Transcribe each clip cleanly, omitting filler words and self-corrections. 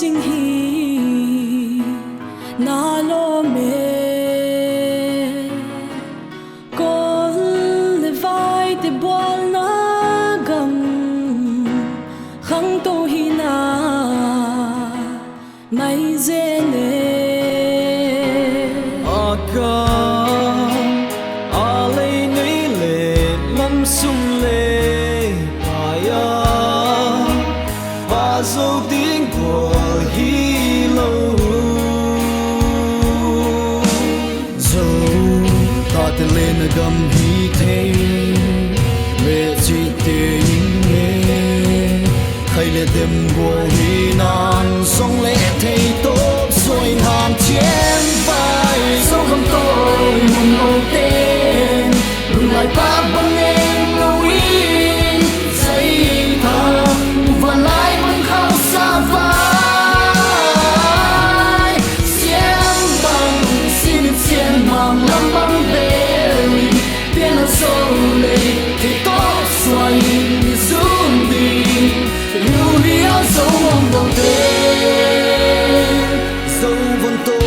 chinh hi na lo me con le vai te bol na gam khang to hi na mai zene aga alei nei le lam sum le aya ba zo ding ko hi lo zo ta te le na gam hi the le chi te nge khai le dem go hi nan song le thei to soi nam chien vai so không tôi mong mong tên lùi lại ba băng em lâu in dây thầm và lại vẫn khao xa vai xiêm bằng xin xiên màng lắm băng bên tiếng là sâu lệ thì tốt xoay rung đi lưu liễu dấu mong đầu tên dấu vân tôi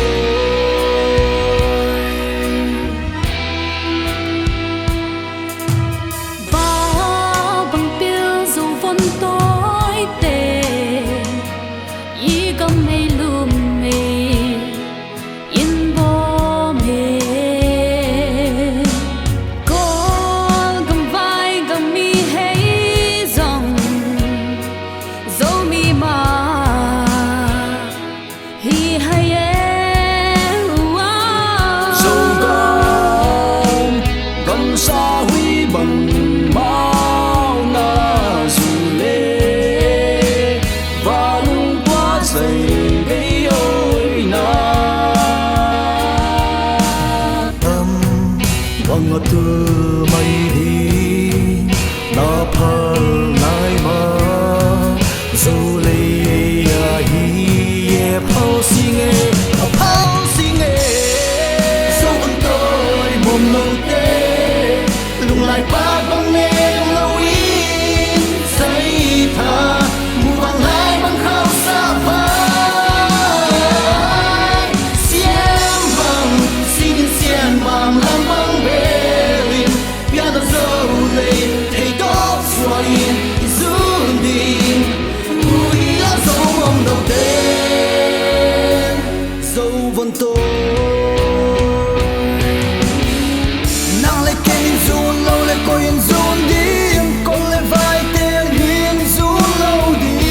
sa huy bằng bao na dù lê và lung quá dày đây ôi na tâm bằng ngọt từ mây đi na phal nai ma dù lê hi ye phao xing e phao xing e sâu con tôi mồm nồng lại ba băng em lâu in giấy thà mù vàng lại băng khao xa vai xiêm bằng xin xiên bằng làm băng bền biết đâu dấu lệ thấy tốt rồi run đi mùi lá dấu mong đầu tên dấu vân tôi cô yên run đi con lên vai tên hiên run lâu đi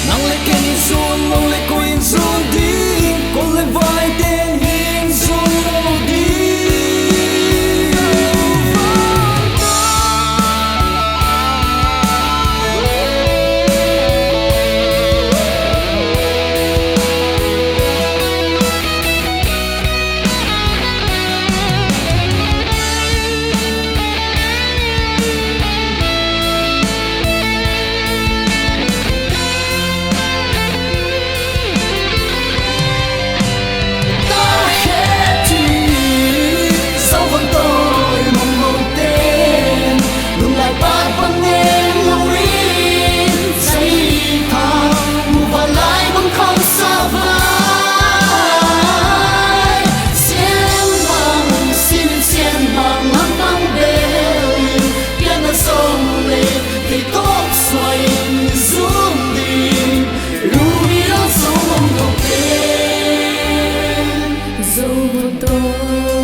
nắng lên kênh yên run mong lên cô yên run đi con lên vai tên hiên run lâu đi dấu vân tôi